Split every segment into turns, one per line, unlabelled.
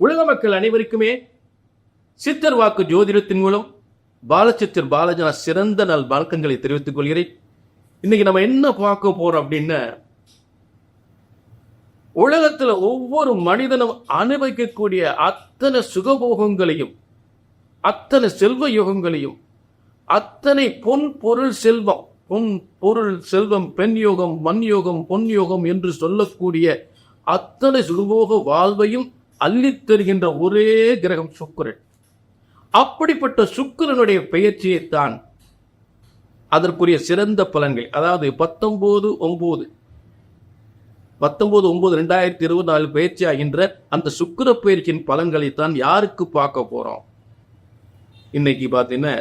உலக மக்கள் அனைவருக்குமே சித்தர் வாக்கு ஜோதிடத்தின் மூலம் பாலச்சித்தர் பாலஜனா சிறந்த நல் வழக்கங்களை தெரிவித்துக் கொள்கிறேன். இன்னைக்கு நம்ம என்ன பார்க்க போறோம் அப்படின்னா, உலகத்துல ஒவ்வொரு மனிதனும் அனுபவிக்கக்கூடிய அத்தனை சுகபோகங்களையும், அத்தனை செல்வ யோகங்களையும், அத்தனை பொன் பொருள் செல்வம், பொன் பொருள் செல்வம், பெண் யோகம், மண் யோகம், பொன் யோகம் என்று சொல்லக்கூடிய அத்தனை சுகபோக வாழ்வையும் அள்ளித் தருகின்ற ஒரே கிரகம் சுக்கிரன். அப்படிப்பட்ட சுக்கிரனுடைய பெயர்ச்சியைத்தான் அதற்குரிய சிறந்த பலன்கள், அதாவது 19/9/2024 பயிற்சி ஆகின்ற அந்த சுக்கிர பயிற்சியின் பலன்களைத்தான் யாருக்கு பார்க்க போறோம். இன்னைக்கு பார்த்தீங்கன்னா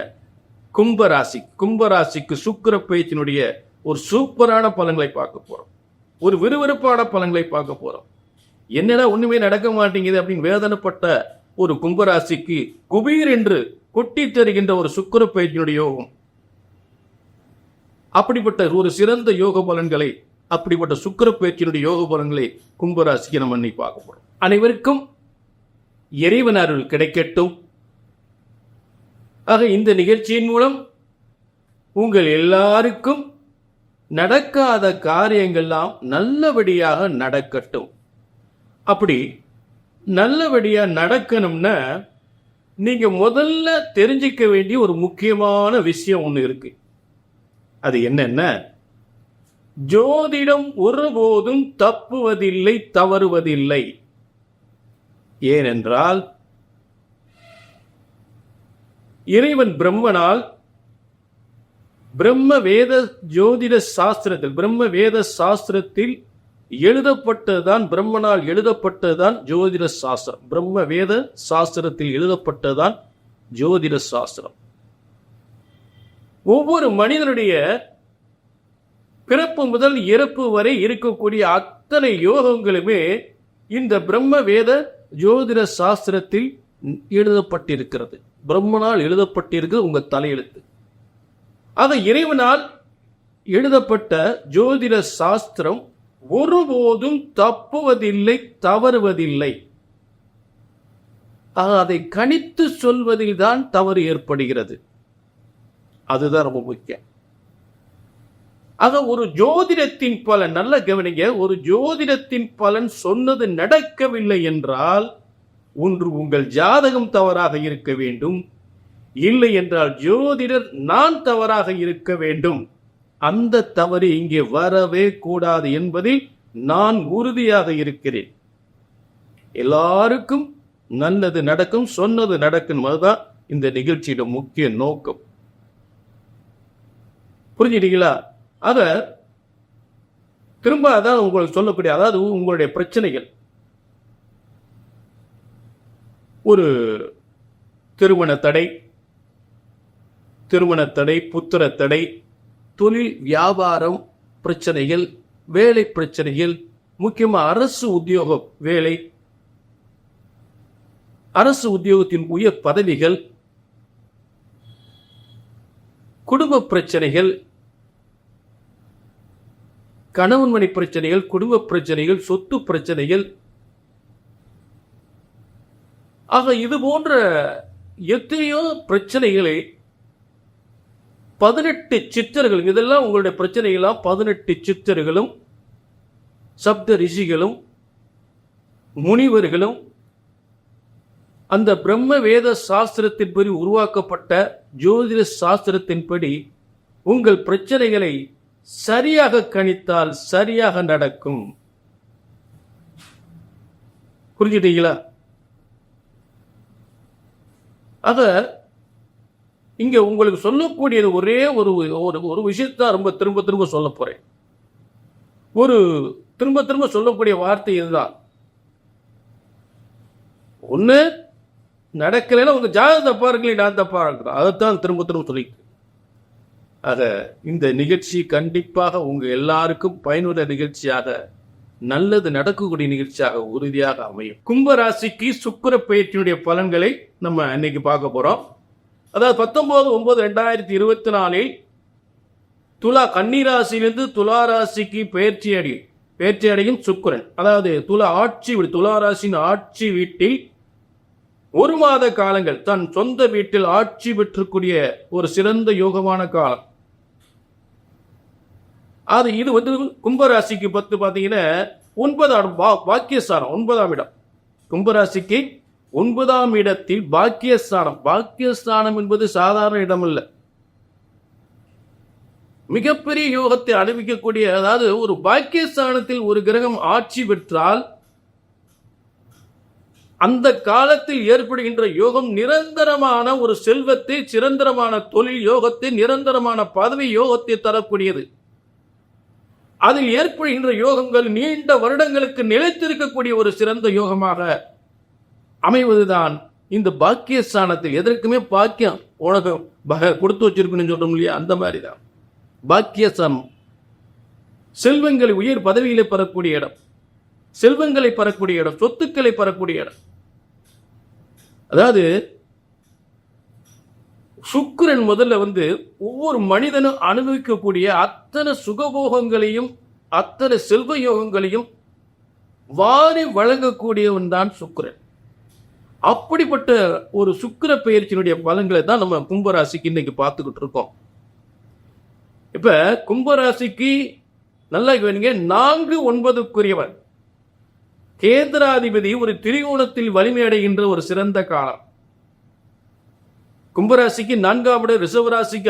கும்பராசிக்கு சுக்கிர பயிற்சியினுடைய ஒரு சூப்பரான பலன்களை பார்க்க போறோம். ஒரு விறுவிறுப்பான பலன்களை பார்க்க போறோம். என்னடா ஒண்ணுமே நடக்க மாட்டேங்குது அப்படின்னு வேதனைப்பட்ட ஒரு கும்பராசிக்கு குபீர் என்று கொட்டி தருகின்ற ஒரு சுக்கிர பயிற்சியினுடைய யோகம். அப்படிப்பட்ட ஒரு சிறந்த யோக பலன்களை, அப்படிப்பட்ட சுக்கிர பயிற்சியினுடைய யோக பலன்களை கும்பராசிக்கு நம்ம இன்னைக்கு பார்க்க போறோம். அனைவருக்கும் இறைவன் அருள் கிடைக்கட்டும். ஆக இந்த நிகழ்ச்சியின் மூலம் உங்கள் எல்லாருக்கும் நடக்காத காரியங்கள்லாம் நல்லபடியாக நடக்கட்டும். அப்படி நல்லபடியா நடக்கணும்னா நீங்க முதல்ல தெரிஞ்சிக்க வேண்டிய ஒரு முக்கியமான விஷயம் ஒண்ணு இருக்கு. அது என்னன்னா, ஜோதிடம் ஒருபோதும் தப்புவதில்லை, தவறுவதில்லை. ஏனென்றால் இறைவன் பிரம்மனால் பிரம்ம வேத ஜோதிட சாஸ்திரத்தில், பிரம்ம வேத சாஸ்திரத்தில் எழுதப்பட்டதுதான், பிரம்மனால் எழுதப்பட்டதுதான் ஜோதிட சாஸ்திரம். பிரம்ம வேத சாஸ்திரத்தில் எழுதப்பட்டதுதான் ஜோதிட சாஸ்திரம். ஒவ்வொரு மனிதனுடைய பிறப்பு முதல் இறப்பு வரை இருக்கக்கூடிய அத்தனை யோகங்களுமே இந்த பிரம்ம வேத ஜோதிட சாஸ்திரத்தில் எழுதப்பட்டிருக்கிறது. பிரம்மனால் எழுதப்பட்டிருக்கிறது உங்க தலையெழுத்து. ஆக இறைவனால் எழுதப்பட்ட ஜோதிட சாஸ்திரம் ஒருபோதும் தப்புவதில்லை, தவறுவதில்லை. அதை கணித்து சொல்வதில் தான் தவறு ஏற்படுகிறது. அதுதான் ரொம்ப முக்கியம். ஆக ஒரு ஜோதிடத்தின் பலன், நல்ல கவனிங்க, ஒரு ஜோதிடத்தின் பலன் சொன்னது நடக்கவில்லை என்றால் ஒன்று உங்கள் ஜாதகம் தவறாக இருக்க வேண்டும், இல்லை என்றால் ஜோதிடர் நான் தவறாக இருக்க வேண்டும். அந்த தவறு இங்கே வரவே கூடாது என்பதில் நான் உறுதியாக இருக்கிறேன். எல்லாருக்கும் நல்லது நடக்கும், சொன்னது நடக்கும். அதுதான் இந்த நிகழ்ச்சியோட முக்கிய நோக்கம். புரிஞ்சுட்டீங்களா? அத திரும்ப அதான் உங்களுக்கு சொல்லக்கூடிய, அதாவது உங்களுடைய பிரச்சனைகள், ஒரு திருமண தடை, புத்திர தடை, தொழில் வியாபாரம் பிரச்சனைகள், வேலை பிரச்சனைகள், முக்கியமா அரசு உத்தியோக வேலை, அரசு உத்தியோகத்தின் உயர் பதவிகள், குடும்ப பிரச்சனைகள், கணவன் மனை பிரச்சனைகள், குடும்ப பிரச்சனைகள், சொத்து பிரச்சனைகள். ஆக இது போன்ற எத்தனையோ பிரச்சனைகளை 18 சித்தர்கள், இதெல்லாம் உங்களுடைய பிரச்சனைகளாம் 18 சித்தர்களும், சப்த ரிஷிகளும், முனிவர்களும், அந்த பிரம்ம வேத சாஸ்திரத்தின்படி உருவாக்கப்பட்ட ஜோதிட சாஸ்திரத்தின்படி உங்கள் பிரச்சனைகளை சரியாக கணித்தால் சரியாக நடக்கும். புரிஞ்சுட்டீங்களா? ஆக இங்க உங்களுக்கு சொல்லக்கூடியது ஒரே ஒரு விஷயத்தான் ரொம்ப திரும்ப சொல்ல போறேன். ஒரு திரும்ப சொல்லக்கூடிய வார்த்தை இதுதான். ஒண்ணு நடக்கலைன்னா உங்க ஜாதகம் தப்பா இருக்கல, நான் தப்பா இருக்கிறேன். அதைத்தான் திரும்ப சொல்லிட்டு. ஆக இந்த நிகழ்ச்சி கண்டிப்பாக உங்க எல்லாருக்கும் பயனுள்ள நிகழ்ச்சியாக, நல்லது நடக்கக்கூடிய நிகழ்ச்சியாக உறுதியாக அமையும். கும்பராசிக்கு சுக்கிர பயிற்சியினுடைய பலன்களை நம்ம இன்னைக்கு பார்க்க போறோம். அதாவது 19/9/2024 துலா கன்னிராசியிலிருந்து துலா ராசிக்கு பயிற்சி அடையும் சுக்கிரன். அதாவது துலா ராசியின் ஆட்சி வீட்டில் 1 மாத காலங்கள் தன் சொந்த வீட்டில் ஆட்சி பெற்றக்கூடிய ஒரு சிறந்த யோகமான காலம். இது கும்பராசிக்கு பார்த்தீங்கன்னா 9ஆம் பாக்கியஸ்தானம், 9ஆம் இடம். கும்பராசிக்கு 9ஆம் இடத்தில் பாக்கியஸ்தானம். பாக்கியஸ்தானம் என்பது சாதாரண இடம் அல்ல, மிகப்பெரிய யோகத்தை அனுபவிக்கக்கூடிய. அதாவது ஒரு பாக்கியஸ்தானத்தில் ஒரு கிரகம் ஆட்சி பெற்றால் அந்த காலத்தில் ஏற்படுகின்ற யோகம் நிரந்தரமான ஒரு செல்வத்தை, நிரந்தரமான தொழில் யோகத்தை, நிரந்தரமான பதவி யோகத்தை தரக்கூடியது. அதில் ஏற்படுகின்ற யோகங்கள் நீண்ட வருடங்களுக்கு நிலைத்திருக்கக்கூடிய ஒரு சிறந்த யோகமாக அமைவதுதான் இந்த பாக்கியஸ்தானத்தில். எதற்குமே பாக்கியம் உனக்கு கொடுத்து வச்சிருக்குன்னு சொல்றோம் இல்லையா, அந்த மாதிரி தான் பாக்கியஸ்தானம். செல்வங்களை, உயர் பதவிகளை பெறக்கூடிய இடம், செல்வங்களை பெறக்கூடிய இடம், சொத்துக்களை பெறக்கூடிய இடம். அதாவது சுக்கிரன் முதல்ல ஒவ்வொரு மனிதனும் அனுபவிக்கக்கூடிய அத்தனை சுகபோகங்களையும் அத்தனை செல்வ யோகங்களையும் வாரி வழங்கக்கூடியவன் தான் சுக்கிரன். அப்படிப்பட்ட ஒரு சுக்கிர பெயர்ச்சியினுடைய பலன்களை தான் நம்ம கும்பராசிக்கு இன்னைக்கு பார்த்துக்கிட்டு இருக்கோம். இப்ப கும்பராசிக்கு நல்லா கவனிங்க, 4, 9க்குரியவன் கேந்திராதிபதி ஒரு திரிகோணத்தில் வலிமை அடைகின்ற ஒரு சிறந்த காலம். கும்பராசிக்கு 4ஆம் இடம் ரிஷபராசிக்கு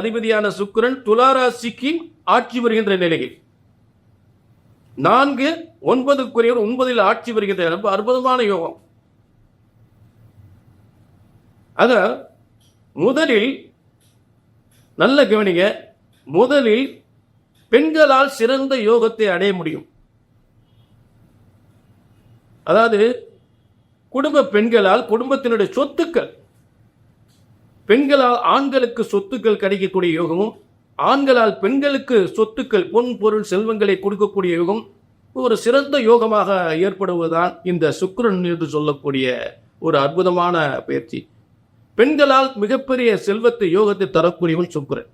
அதிபதியான சுக்கிரன் துளாராசிக்கு ஆட்சி வருகின்ற நிலையில் 4, 9க்குரியவர் 9இல் ஆட்சி வருகின்ற ரொம்ப அற்புதமான யோகம். ஆக முதலில் நல்ல கவனிங்க, முதலில் பெண்களால் சிறந்த யோகத்தை அடைய முடியும். அதாவது குடும்ப பெண்களால் குடும்பத்தினுடைய சொத்துக்கள், பெண்களால் ஆண்களுக்கு சொத்துக்கள் கிடைக்கக்கூடிய யோகமும், ஆண்களால் பெண்களுக்கு சொத்துக்கள், பொன் பொருள் செல்வங்களை கொடுக்கக்கூடிய யோகம் ஒரு சிறந்த யோகமாக ஏற்படுவதுதான் இந்த சுக்கிரன் என்று சொல்லக்கூடிய ஒரு அற்புதமான பயிற்சி. பெண்களால் மிகப்பெரிய செல்வத்தை, யோகத்தை தரக்கூடியவன் சுக்கிரன்.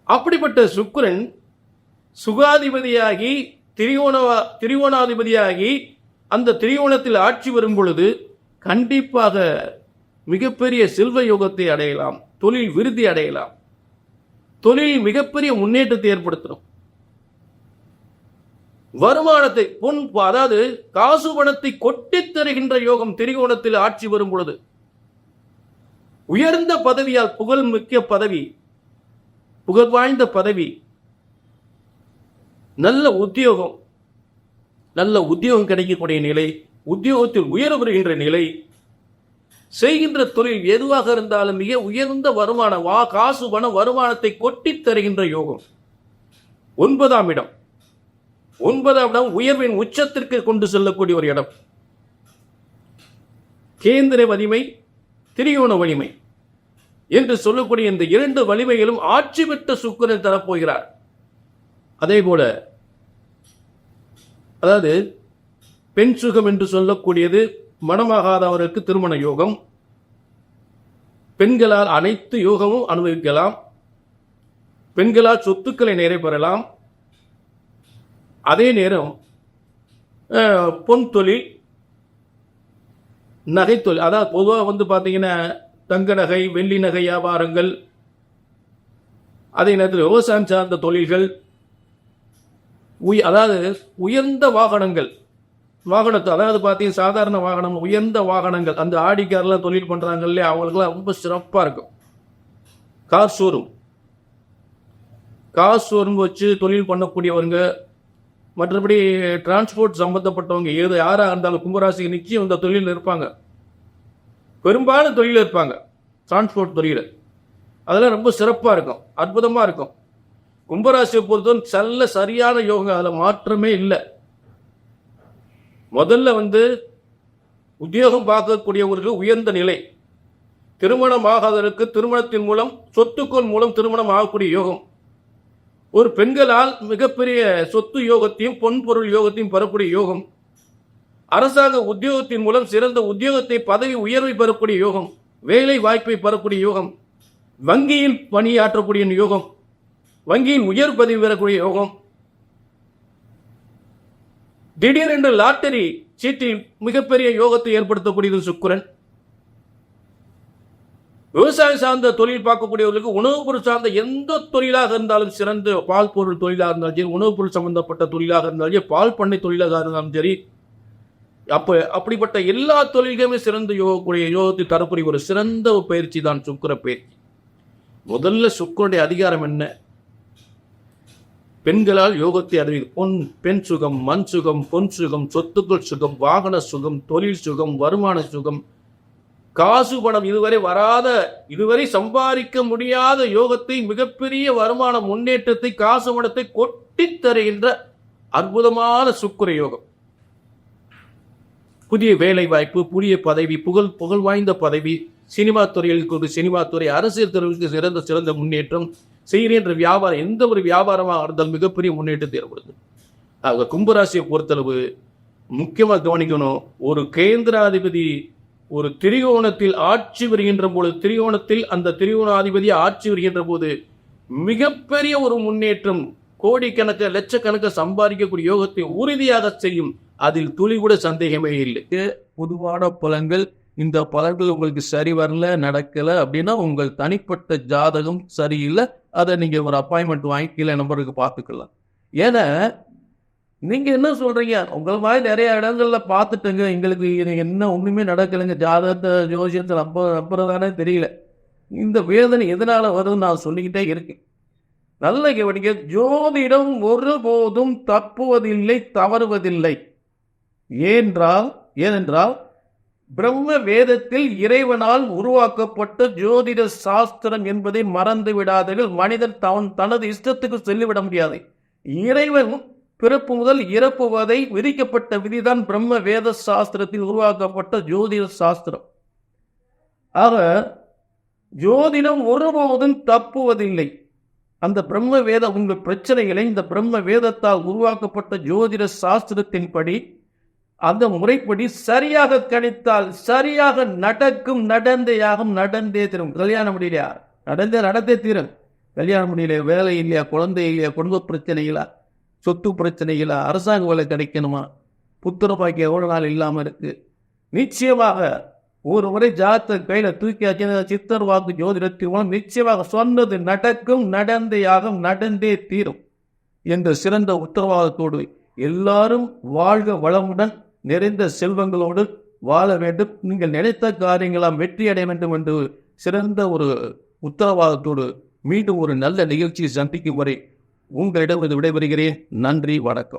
அப்படிப்பட்ட சுக்கிரன் சுகாதிபதியாகி திரிகோணாதிபதியாகி அந்த திரிகோணத்தில் ஆட்சி வரும் பொழுது கண்டிப்பாக மிகப்பெரிய செல்வ யோகத்தை அடையலாம், தொழில் விருத்தி அடையலாம், தொழில் மிகப்பெரிய முன்னேற்றத்தை ஏற்படுத்தணும். வருமானத்தை அதாவது காசு பணத்தை கொட்டித் தருகின்ற யோகம் திரிகோணத்தில் ஆட்சி வரும் பொழுது உயர்ந்த பதவியால், புகழ் மிக்க பதவி, புகழ் வாய்ந்த பதவி, நல்ல உத்தியோகம் கிடைக்கக்கூடிய நிலை, உத்தியோகத்தில் உயர வருகின்ற நிலை, செய்கின்ற தொழில் எதுவாக இருந்தாலும் மிக உயர்ந்த வருமானம், காசு பண வருமானத்தை கொட்டித் தருகின்ற யோகம். 9ஆம் இடம் உயர்வின் உச்சத்திற்கு கொண்டு செல்லக்கூடிய ஒரு இடம். கேந்திர வலிமை, திரிகோண வலிமை என்று சொல்லக்கூடிய இந்த 2 வலிமைகளும் ஆட்சி பெற்ற சுக்கிரன் தரப்போகிறார். அதே போல அதாவது பெண் சுகம் என்று சொல்லக்கூடியது மனமாகாதவருக்கு திருமண யோகம். பெண்களால் அனைத்து யோகமும் அனுபவிக்கலாம். பெண்களால் சொத்துக்களை நிறைவேறலாம். அதே நேரம் பொன் தொழில், நகைத்தொழில், அதாவது பொதுவாக பார்த்தீங்கன்னா தங்க நகை, வெள்ளி நகை வியாபாரங்கள், அதே நேரத்தில் விவசாயம் சார்ந்த தொழில்கள், அதாவது உயர்ந்த வாகனத்தை, அதாவது பார்த்தீங்கன்னா சாதாரண வாகனம், உயர்ந்த வாகனங்கள், அந்த ஆடிக்காரெலாம் தொழில் பண்ணுறாங்க இல்லையா, அவங்களுக்குலாம் ரொம்ப சிறப்பாக இருக்கும். கார் ஷோரூம் வச்சு தொழில் பண்ணக்கூடியவங்க, மற்றபடி டிரான்ஸ்போர்ட் சம்பந்தப்பட்டவங்க யாராக இருந்தாலும் கும்பராசிக்கு நிச்சயம் இந்த தொழில் இருப்பாங்க. பெரும்பாலும் தொழில் இருப்பாங்க, டிரான்ஸ்போர்ட் தொழில். அதெல்லாம் ரொம்ப சிறப்பாக இருக்கும், அற்புதமாக இருக்கும். கும்பராசியை பொறுத்தவரை சரியான யோகம், அதில் மாற்றமே இல்லை. முதல்ல உத்தியோகம் பார்க்கக்கூடியவர்களுக்கு உயர்ந்த நிலை, திருமணம் ஆகாதவருக்கு திருமணத்தின் மூலம், சொத்துக்கள் மூலம் திருமணம் ஆகக்கூடிய யோகம், ஒரு பெண்களால் மிகப்பெரிய சொத்து யோகத்தையும் பொன் பொருள் யோகத்தையும் பெறக்கூடிய யோகம், அரசாங்க உத்தியோகத்தின் மூலம் சிறந்த உத்தியோகத்தை, பதவி உயர்வை பெறக்கூடிய யோகம், வேலை வாய்ப்பை பெறக்கூடிய யோகம், வங்கியில் பணியாற்றக்கூடிய யோகம், வங்கியில் உயர் பதவி பெறக்கூடிய யோகம், திடீரென்று லாட்டரி சீட்டில் மிகப்பெரிய யோகத்தை ஏற்படுத்தக்கூடியது சுக்கிரன். விவசாயம் சார்ந்த தொழில் பார்க்கக்கூடியவர்களுக்கு உணவுப் பொருள் சார்ந்த எந்த தொழிலாக இருந்தாலும் சிறந்த பால் பொருள் தொழிலாக இருந்தாலும் சரி, உணவுப் பொருள் சம்பந்தப்பட்ட தொழிலாக இருந்தாலும் சரி, பால் பண்ணை தொழிலாக இருந்தாலும் சரி, அப்படிப்பட்ட எல்லா தொழில்களுமே சிறந்த யோகத்தை தரக்கூடிய ஒரு சிறந்த ஒரு பயிற்சி தான் சுக்கிர பயிற்சி. முதல்ல சுக்கிரனுடைய அதிகாரம் என்ன? பெண்களால் யோகத்தை அறிவிக்கும். பெண் சுகம், மண் சுகம், பொன் சுகம், சொத்துக்கள் சுகம், வாகன சுகம், தொழில் சுகம், வருமான சுகம், காசு பணம் இதுவரை சம்பாதிக்க முடியாத யோகத்தை, மிகப்பெரிய வருமான முன்னேற்றத்தை, காசு பணத்தை கொட்டித் தருகின்ற அற்புதமான சுக்கிர யோகம். புதிய வேலை வாய்ப்பு, புதிய பதவி, புகழ் வாய்ந்த பதவி, சினிமா துறையில் சினிமா துறை, அரசியல் துறைக்கு சிறந்த முன்னேற்றம், செய்கின்ற வியாபாரம், எந்த ஒரு வியாபாரமாக இருந்தால் மிகப்பெரிய முன்னேற்றத்தை ஏற்படுது. ஆக கும்பராசியை பொறுத்தளவு முக்கியமாக கவனிக்கணும். ஒரு கேந்திராதிபதி ஒரு திரிகோணத்தில் ஆட்சி வருகின்ற போது, அந்த திரிகோணாதிபதி ஆட்சி வருகின்ற போது மிகப்பெரிய ஒரு முன்னேற்றம், கோடிக்கணக்க லட்சக்கணக்க சம்பாதிக்கக்கூடிய யோகத்தை உறுதியாக செய்யும். அதில் துளி கூட சந்தேகமே இல்லை. பொதுவான பலன்கள். இந்த பலன்கள் உங்களுக்கு சரி வரல, நடக்கல அப்படின்னா உங்கள் தனிப்பட்ட ஜாதகம் சரியில்லை. அதை நீங்க ஒரு அப்பாயின்மெண்ட் வாங்கி கீழே நம்பருக்கு பார்த்துக்கலாம். ஏன்னா நீங்க என்ன சொல்றீங்க, உங்கள் மாதிரி நிறைய இடங்கள்ல பார்த்துட்டுங்க, எங்களுக்கு என்ன ஒண்ணுமே நடக்கலைங்க, ஜாதகத்தை ஜோசியத்தை நம்புறதானே தெரியல. இந்த வேதனை எதனால வருதுன்னு நான் சொல்லிக்கிட்டே இருக்கேன். நல்ல கவனிக்க, ஜோதிடம் ஒருபோதும் தப்புவதில்லை, தவறுவதில்லை. ஏனென்றால் பிரம்ம வேதத்தில் இறைவனால் உருவாக்கப்பட்ட ஜோதிட சாஸ்திரம் என்பதை மறந்து விடாதீர்கள். மனிதன் தனது இஷ்டத்துக்கு சொல்லிவிட முடியாது. இறைவன் பிறப்பு முதல் இறப்பு வரை விதிக்கப்பட்ட விதிதான் பிரம்ம வேத சாஸ்திரத்தில் உருவாக்கப்பட்ட ஜோதிட சாஸ்திரம். ஆக ஜோதிடம் ஒருபோதும் தப்புவதில்லை. அந்த பிரம்ம வேத உங்கள் பிரச்சனைகளை இந்த பிரம்ம வேதத்தால் உருவாக்கப்பட்ட ஜோதிட சாஸ்திரத்தின்படி, அந்த முறைப்படி சரியாக கணித்தால் சரியாக நடக்கும், நடந்தே தீரும். கல்யாணம் முடியலையா? நடந்தே தீரும். கல்யாணம் முடியலையா? வேலை இல்லையா? குழந்தை இல்லையா? குடும்ப பிரச்சனைகளா? சொத்து பிரச்சனைகளா? அரசாங்க வேலை கிடைக்கணுமா? புத்திர பாக்கியம் எவ்வளவு நாள் இல்லாமல் இருக்கு? நிச்சயமாக ஒரு முறை ஜாதகத்தை கையில தூக்கி சித்தர் வாக்கு ஜோதிடத்தின் மூலம் நிச்சயமாக சொன்னது நடக்கும், நடந்தே தீரும் என்ற சிறந்த உத்தரவாதத்தோடு எல்லாரும் வாழ்க வளமுடன், நிறைந்த செல்வங்களோடு வாழ வேண்டும். நீங்கள் நினைத்த காரியங்களாம் வெற்றி அடைய வேண்டும் என்று சிறந்த ஒரு உத்தரவாதத்தோடு மீண்டும் ஒரு நல்ல நிகழ்ச்சியை சந்திக்கும் வரை உங்களிடம் விடைபெறுகிறேன். நன்றி, வணக்கம்.